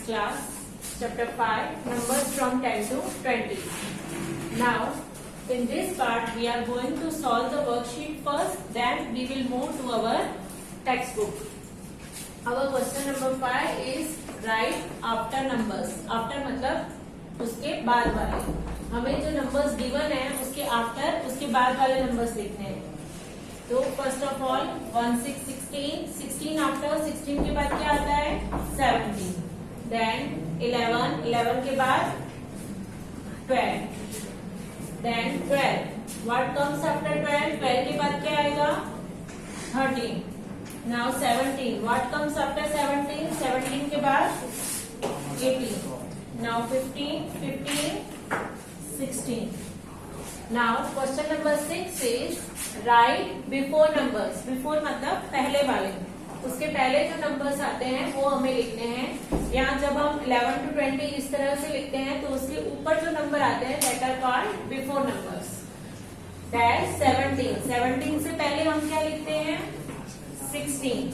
class, chapter 5, numbers from 10 to 20. Now, in this part, we are going to solve the worksheet first, then we will move to our textbook. Our question number 5 is write after numbers. After मतलब उसके बाद वाले. हमें जो numbers given है उसके after, उसके बाद वाले numbers लिखने हैं. तो फर्स्ट ऑफ ऑल 1 6 16 16 आफ्टर 16 के बाद क्या आता है 17, देन 11 11 के बाद 12, देन 12. व्हाट कम्स आफ्टर 12 12 के बाद क्या आएगा 13. नाउ 17. व्हाट कम्स आफ्टर 17 17 के बाद 18. Now 15 15 16. Now question number 6 is write before numbers. Before मतलब पहले वाले, उसके पहले जो numbers आते हैं वो हमें लिखने हैं. यहाँ जब हम 11 to 20 इस तरह से लिखते हैं तो उसके ऊपर जो नंबर आते हैं that are called before numbers. That's 17. 17 से पहले हम क्या लिखते हैं 16.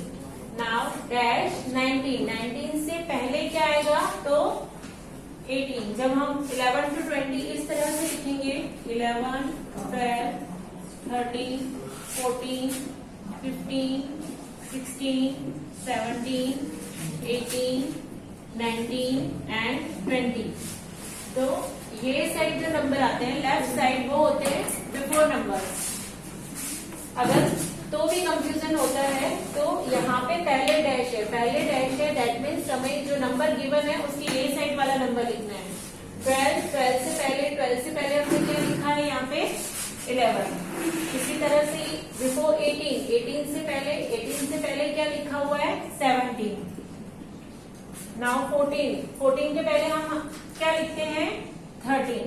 Now dash 19. 19 से पहले क्या आएगा तो 18. जब हम 11 to 20 इस तरह से लिखेंगे 11 12 13 14 15 16 17 18 19 and 20. तो ये साइड जो नंबर आते हैं लेफ्ट साइड वो होते हैं बिफोर नंबर्स. अगर तो भी कंफ्यूजन होता है तो यहाँ पे पहले डैश है दैट मीन्स हमें जो नंबर गिवन है उसकी ए साइड वाला नंबर लिखना है. 12 से पहले हमने क्या लिखा है यहाँ पे 11. इसी तरह से बिफोर 18 से पहले क्या लिखा हुआ है 17. नाउ 14 के पहले हम क्या लिखते हैं 13.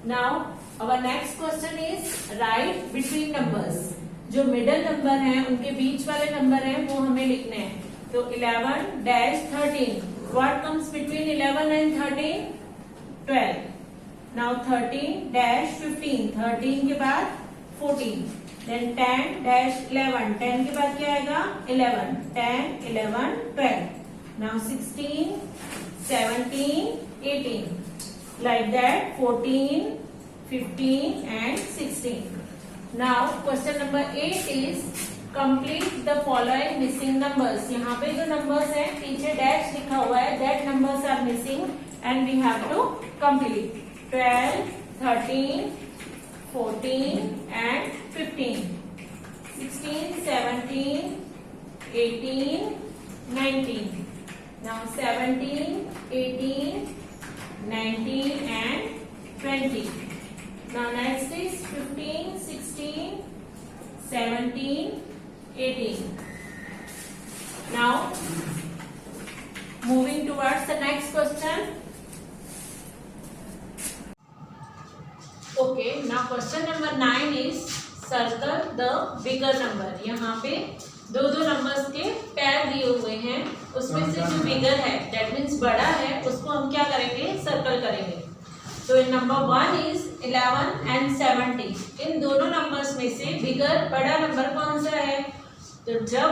Now our next question is right between numbers. जो मिडल नंबर हैं उनके बीच वाले नंबर हैं वो हमें लिखने हैं. तो 11 dash 13. What comes between 11 and 13 12. Now 13 dash 15. 13 के बाद 14. Then 10 dash 11. 10 के बाद क्या आएगा 11. 10 11 12. Now 16 17 18 like that 14 15 and 16. Now question number 8 is complete the following missing numbers. यहाँ पे जो numbers हैं पीछे dash लिखा हुआ है that numbers are missing and we have to complete. 12 13 14 and 15 16 17 18 19. Now 17 18 19 and 20. Now next is 15, 16, 17, 18. Now moving towards the next question. Okay, now question number 9 is circle the bigger number. यहाँ पे दो numbers के पैर दिए हुए हैं, उसमें से जो बिगर है that means बड़ा है उसको हम क्या करेंगे सर्कल करेंगे. तो नंबर 1 इज 11 एंड 70. इन दोनों नंबर्स में से बिगर बड़ा नंबर कौन सा है. तो जब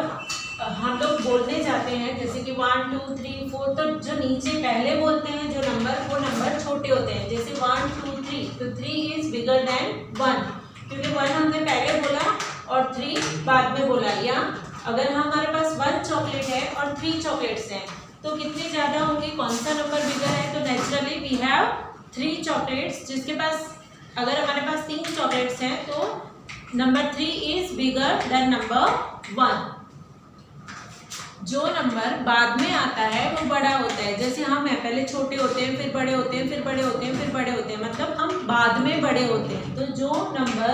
हम लोग बोलने जाते हैं जैसे कि 1 2 3 4 तो जो नीचे पहले बोलते हैं जो नंबर वो नंबर छोटे होते हैं. जैसे 1 2 3 तो 3 इज बिगर देन 1 क्योंकि 1 हमने पहले बोला और 3 बाद में बोला. या अगर हमारे पास 1 चॉकलेट है और 3 चॉकलेट्स हैं तो कितने ज्यादा होंगे कौन सा नंबर बिगर है. तो नेचुरली वी हैव 3 चॉकलेट्स. जिसके पास अगर हमारे पास 3 चॉकलेट्स हैं तो number 3 is bigger than number 1. जो नंबर बाद में आता है वो बड़ा होता है. जैसे हम हैं पहले छोटे होते हैं फिर बड़े होते हैं फिर बड़े होते हैं फिर बड़े होते हैं मतलब हम बाद में बड़े होते हैं. तो जो नंबर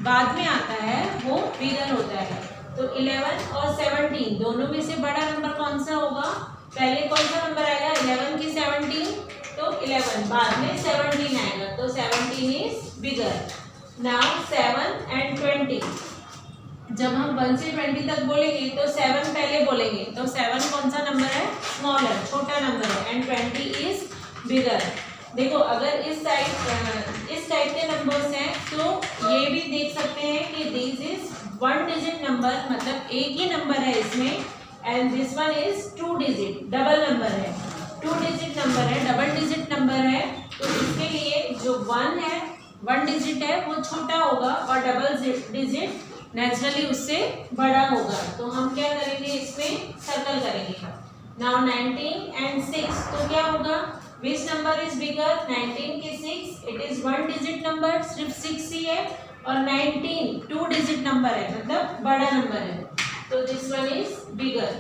बाद में आता है वो बिगर होता है. तो 11 और 17 दोनों में से बड़ा नंबर कौन सा होगा. पहले कौन सा नंबर आएगा 11 की 17 तो 11 बाद में 17 आएगा तो 17 इज बिगर. Now 7 and 20. जब हम 1 से 20 तक बोलेंगे तो 7 पहले बोलेंगे तो 7 कौन सा नंबर है स्मॉलर छोटा नंबर है एंड 20 इज बिगर. देखो अगर इस टाइप के नंबर्स हैं तो ये भी देख सकते हैं कि दिस इज 1 डिजिट नंबर मतलब एक ही नंबर है इसमें and this one is 2 digit, double number है, 2 डिजिट नंबर है, डबल डिजिट नंबर है। तो इसके लिए जो 1 है, 1 डिजिट है, वो छोटा होगा और डबल डिजिट नेचुरली उससे बड़ा होगा। तो हम क्या करेंगे, इसमें सर्कल करेंगे। नाउ 19 एंड 6, तो क्या होगा, विच नंबर इज बिगर, 19 के 6, इट इज 1 डिजिट नंबर, सिर्फ 6 ही है, और 19 2 डिजिट नंबर है, मतलब बड़ा नंबर है, तो this one is bigger.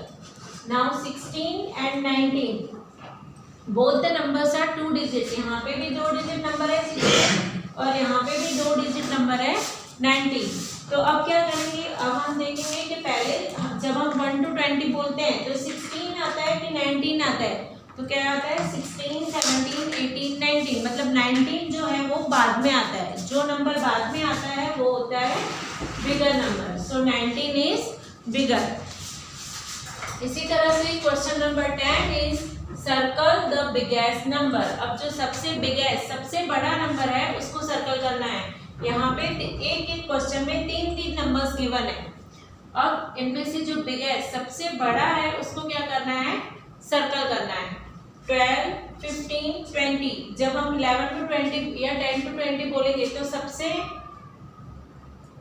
Now 16 and 19, both the numbers are 2 digit, यहाँ पे भी 2 डिजिट नंबर है 16 और यहाँ पे भी 2 डिजिट नंबर है 19। तो अब क्या करेंगे, अब हम देखेंगे कि पहले जब हम 1 to 20 बोलते हैं तो 16 आता है कि 19 आता है, तो क्या आता है 16, 17, 18, 19, मतलब 19 जो है वो बाद में आता है, जो नंबर बाद में आता है वो होता है bigger number, so 19 is bigger. इसी तरह से question number 10 is circle the biggest number. अब जो सबसे बिगेस्ट, सबसे बड़ा नंबर है उसको सर्कल करना है। यहाँ पे एक एक क्वेश्चन में 3-3 नंबर्स गिवन है। अब इनमें से जो बिगेस्ट, सबसे बड़ा है, उसको क्या करना है, सर्कल करना है। 12, 15, 20, जब हम 11 to 20 या 10 to 20 बोलेंगे तो सबसे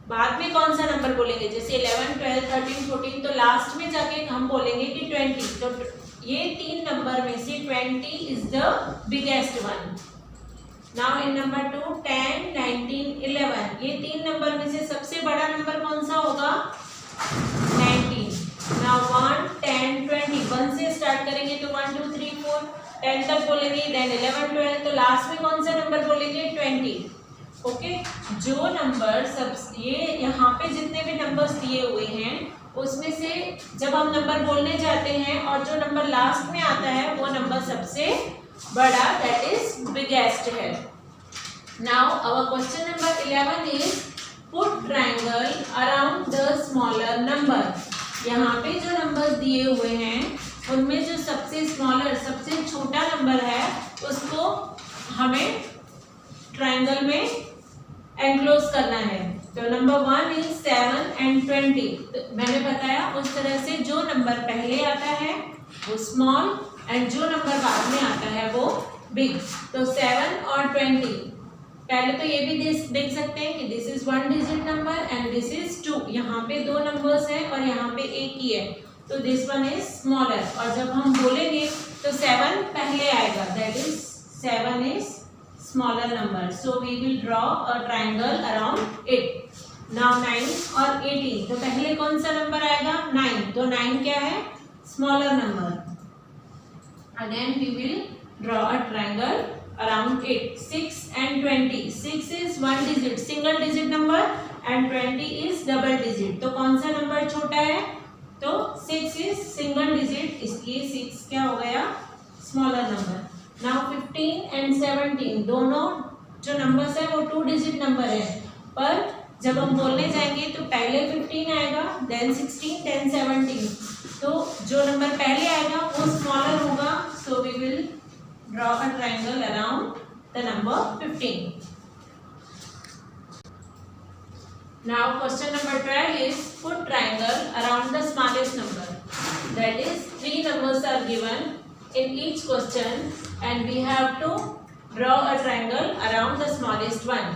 बाद में कौन सा नंबर बोलेंगे, जैसे 11, 12, 13, 14, तो लास्ट में जाके हम बोलेंगे कि 20। तो ये 3 नंबर में से 20 is the biggest one. Now in number 2, 10, 19, 11, ये 3 नंबर में से सबसे बड़ा नंबर कौन सा होगा, 19। नाउ 1, 10, 20, 1 से स्टार्ट करेंगे तो 1, 2, 3, 4, 10 तक बोलेंगे, देन 11, 12, तो लास्ट में कौन सा नंबर बोलेंगे, 20। ओके, जो नंबर सब, ये यहाँ पे जितने भी नंबर्स दिए हुए हैं उसमें से जब हम नंबर बोलने जाते हैं और जो नंबर लास्ट में आता है वो नंबर सबसे बड़ा, दैट इज बिगेस्ट है। Now our question number 11 is put triangle around the smaller number. यहाँ पे जो नंबर्स दिए हुए हैं उनमें जो सबसे स्मॉलर, सबसे छोटा नंबर है उसको हमें ट्रायंगल में एनक्लोज करना है। तो नंबर 1 इज 7 एंड 20, तो मैंने बताया उस तरह से जो नंबर पहले आता है वो स्मॉल एंड जो नंबर बाद में आता है वो बिग। तो 7 और 20, पहले तो ये भी देख सकते हैं कि this is 1 digit number and this is 2, यहाँ पे 2 नंबर्स हैं और यहाँ पे एक ही है, तो दिस वन इज स्मॉलर। और जब हम बोलेंगे तो 7 पहले आएगा, that is 7 is smaller number, so we will draw a triangle around it. Now 9 और 18, तो पहले कौन सा नंबर आएगा, 9, तो 9 क्या है, smaller number. Again we will draw a triangle around it. 6 and 20, 6 is 1 digit, single digit number and 20 is double digit, तो कौन सा नंबर छोटा है, तो 6 is single digit, इसलिए 6 क्या हो गया, smaller number. Now 15 and 17, दोनों जो नंबर्स है वो 2 डिजिट नंबर है, पर जब हम बोलने जाएंगे तो पहले 15 आएगा, देन 16, देन 17, तो जो नंबर पहले आएगा वो स्मॉलर होगा, so we will draw a triangle around the number 15. Now question number 12 is put triangle around the smallest number, that is 3 numbers are given in each question and we have to draw a triangle around the smallest one.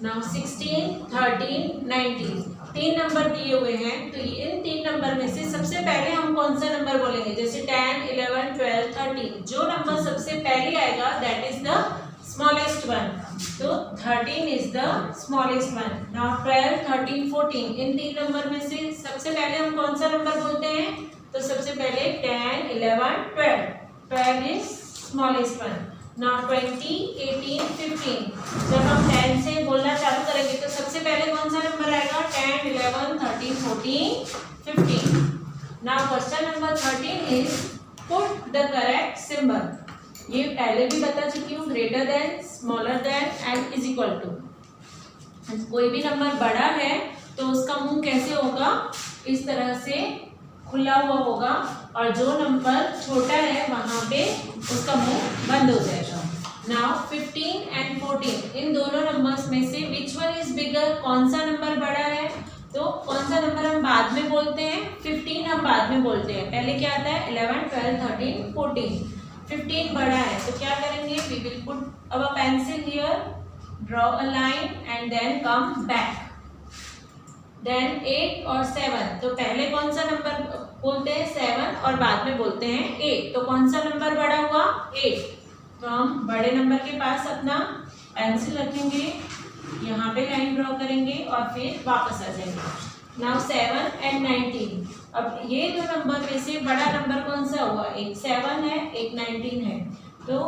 Now 16, 13, 19, 3 number दिए हुए हैं, तो इन 3 number में से सबसे पहले हम कौन सा नंबर बोलेंगे, जैसे 10, 11, 12, 13, जो नंबर सबसे पहले आएगा that is the smallest one, तो 13 is the smallest one. Now 12, 13, 14, in 3 number में से सबसे पहले हम कौन सा नंबर बोलते हैं, तो सबसे पहले 10, 11, 12, 12 इज स्मॉलेस्ट वन. नाउ 20, 18, 15, जब हम 10 से बोलना चालू करेंगे तो सबसे पहले कौन सा नंबर आएगा, 10, 11, 13, 14, 15. Now question number 13 is put the correct symbol. ये पहले भी बता चुकी हूँ, greater than, smaller than and is equal to. कोई भी नंबर बड़ा है तो उसका मुंह कैसे होगा, इस तरह से खुला हुआ होगा, और जो नंबर छोटा है वहां पे उसका मुंह बंद हो जाएगा. नाउ 15 एंड 14, इन दोनों नंबर्स में से विच वन इज बिगर, कौन सा नंबर बड़ा है, तो कौन सा नंबर हम बाद में बोलते हैं? 15 हम बाद में बोलते हैं। पहले क्या आता है? 11, 12, 13, 14। 15 बड़ा है तो क्या करेंगे? We will put our pencil here, draw a line and then come back. Then 8 और 7, तो पहले कौन सा नंबर बोलते हैं? 7 और बाद में बोलते हैं 8। तो कौन सा नंबर बड़ा हुआ? 8। तो हम बड़े नंबर के पास अपना पेंसिल रखेंगे, यहाँ पे लाइन ड्रॉ करेंगे और फिर वापस आ जाएंगे। Now 7 and 19। अब ये दो नंबर में से बड़ा नंबर कौन सा हुआ? एक 7 है, एक 19 है। तो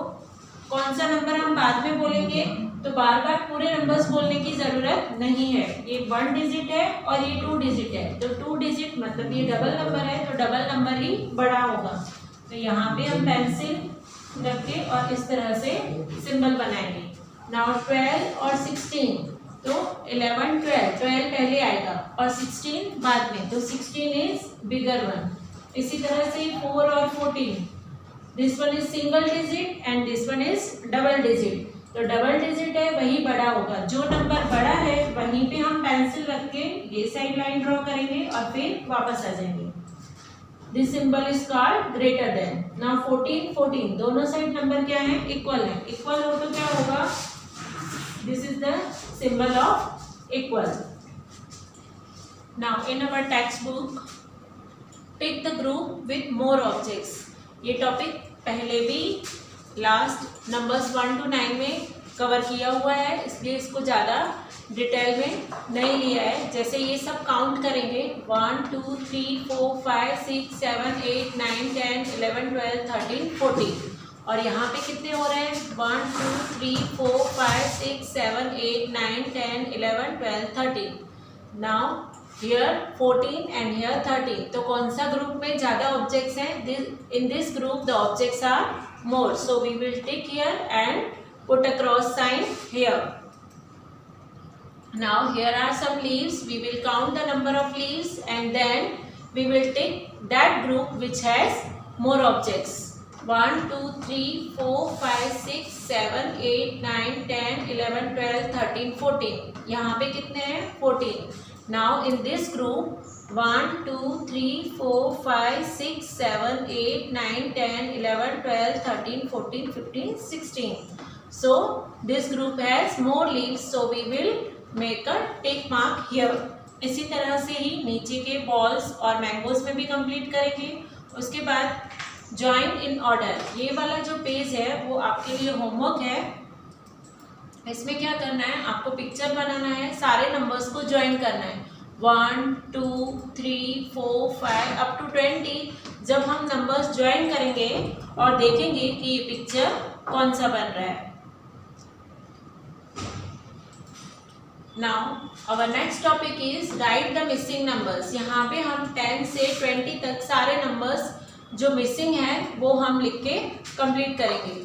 कौन सा नंबर हम बाद में बोलेंगे? तो बार बार पूरे नंबर्स बोलने की जरूरत नहीं है। ये 1 डिजिट है और ये 2 डिजिट है, तो 2 डिजिट मतलब ये डबल नंबर है, तो डबल नंबर ही बड़ा होगा। तो यहाँ पे हम पेंसिल रख के और इस तरह से सिंबल बनाएंगे। नाउ 12 और 16, तो 11, 12 पहले आएगा और 16 बाद में, तो 16 इज बिगर वन। इसी तरह से 4 और 14, this one is single digit and this one is double digit. तो डबल डिजिट है वही बड़ा होगा, जो नंबर बड़ा है वहीं पे हम पेंसिल रख के ये साइड लाइन ड्रॉ करेंगे और फिर वापस आ जाएंगे। This symbol is called greater than. Now 14, 14 दोनों साइड नंबर क्या है? इक्वल है। इक्वल हो तो क्या होगा? This is the symbol of equal. Now in our text book, pick the group with more objects. ये टॉपिक पहले भी लास्ट नंबर्स 1 to 9 में कवर किया हुआ है, इसलिए इसको ज़्यादा डिटेल में नहीं लिया है। जैसे ये सब काउंट करेंगे 1 2 3 4 5 6 7 8 9 10 11 12 13 14, और यहाँ पे कितने हो रहे हैं? 1 2 3 4 5 6 7 8 9 10 11 12 13। नाउ हियर 14 एंड हियर 13, तो कौन सा ग्रुप में ज़्यादा ऑब्जेक्ट्स हैं? In this group the objects are more, so we will tick here and put a cross sign here. Now here are some leaves, we will count the number of leaves and then we will tick that group which has more objects. 1 2 3 4 5 6 7 8 9 10 11 12 13 14। यहाँ पे कितने हैं? 14। Now in this group 1 2 3 4 5 6 7 8 9 10 11 12 13 14 15 16। So this group has more leaves, so we will make a tick mark here. इसी तरह से ही नीचे के balls और mangoes में भी complete करेंगे। उसके बाद join in order, ये वाला जो पेज है वो आपके लिए होमवर्क है। इसमें क्या करना है? आपको पिक्चर बनाना है, सारे नंबर्स को ज्वाइन करना है 1 2 3 4 5 अप टू 20। जब हम नंबर्स ज्वाइन करेंगे और देखेंगे कि ये पिक्चर कौन सा बन रहा है। Now our next topic is right the missing numbers. यहाँ पे हम 10 से 20 तक सारे नंबर्स जो मिसिंग है वो हम लिख के कंप्लीट करेंगे।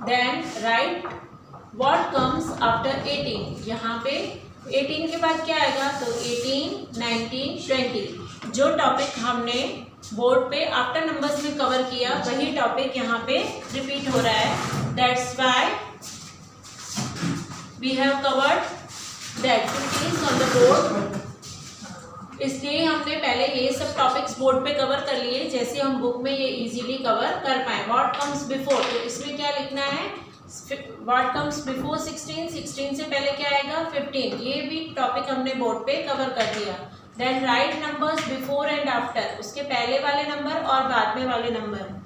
Then write what comes after 18। यहाँ पे 18 के बाद क्या आएगा? तो 18 19 20, जो टॉपिक हमने बोर्ड पे आफ्टर नंबर्स में कवर किया वही टॉपिक यहाँ पे रिपीट हो रहा है। That's why we have covered the activities on the board. इसलिए हमने पहले ये सब टॉपिक्स बोर्ड पे कवर कर लिए, जैसे हम बुक में ये इजीली कवर कर पाए। व्हाट कम्स बिफोर, तो इसमें क्या लिखना है? व्हाट कम्स बिफोर 16, 16 से पहले क्या आएगा? 15। ये भी टॉपिक हमने बोर्ड पे कवर कर दिया। Then write numbers before and after, उसके पहले वाले नंबर और बाद में वाले number.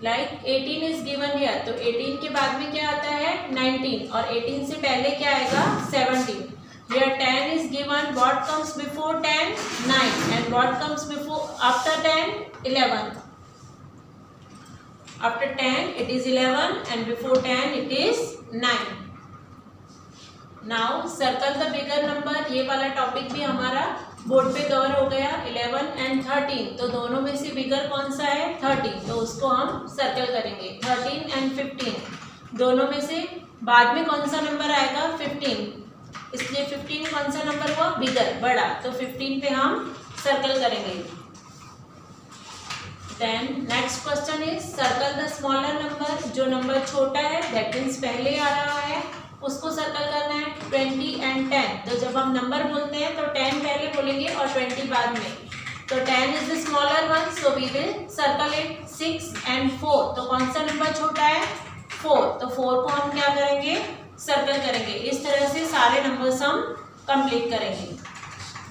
Like 18 is given here, तो 18 के बाद में क्या आता है? 19, और 18 से पहले क्या आएगा? 17। Here 10 is given. What comes before 10? 9. And what comes before after 10? 11. After 10 it is 11 and before 10 it is 9. Now circle the bigger number. ये वाला टॉपिक भी हमारा बोर्ड पे कवर हो गया। 11 and 13, तो दोनों में से बिगर कौन सा है? 13, तो उसको हम सर्कल करेंगे। 13 and 15, दोनों में से बाद में कौन सा नंबर आएगा? 15, इसलिए 15 कौन सा नंबर हुआ? बिगर, बड़ा, तो 15 पे हम सर्कल करेंगे। Then next question is circle the smaller number. जो नंबर छोटा है दैट मीन्स पहले आ रहा है, उसको सर्कल करना है 20 एंड 10। तो जब हम नंबर बोलते हैं तो 10 पहले बोलेंगे और 20 बाद में। तो 10 is the smaller one, so we will circle it. 6 and 4, तो कौन सा नंबर छोटा है? 4, तो 4 को हम क्या करेंगे? सर्कल करेंगे। इस तरह से सारे नंबर्स हम कंप्लीट करेंगे।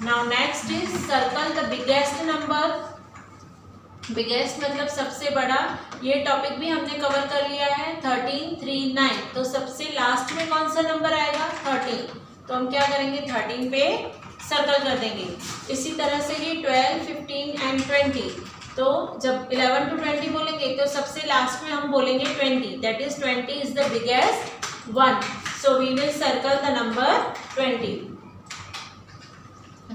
Now next is circle the biggest number. Biggest मतलब सबसे बड़ा। ये टॉपिक भी हमने कवर कर लिया है। 13, 3, 9, तो सबसे लास्ट में कौन सा नंबर आएगा? 13, तो हम क्या करेंगे? 13 पे सर्कल कर देंगे। इसी तरह से ही 12, 15 एंड 20, तो जब 11 to 20 बोलेंगे तो सबसे लास्ट में हम बोलेंगे 20, that is 20 is the biggest one, so we will circle the number 20।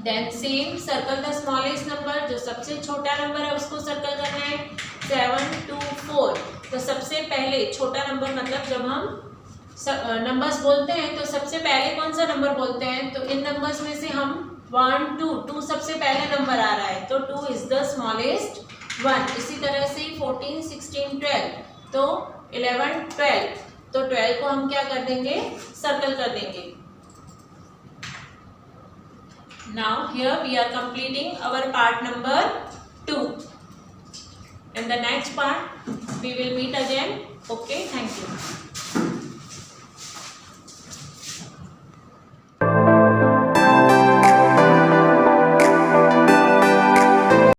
Then same circle the smallest number, जो सबसे छोटा नंबर है उसको सर्कल करना है। 7 to 4, तो सबसे पहले छोटा नंबर मतलब जब हम नंबर्स बोलते हैं तो सबसे पहले कौन सा नंबर बोलते हैं? तो इन नंबर्स में से हम 1, 2 सबसे पहले नंबर आ रहा है, तो 2 इज द स्मॉलेस्ट वन। इसी तरह से 14, 16, 12, तो 11, 12, तो 12 को हम क्या कर देंगे? सर्कल कर देंगे। Now here we are completing our part number 2. In the next part we will meet again. Okay, thank you.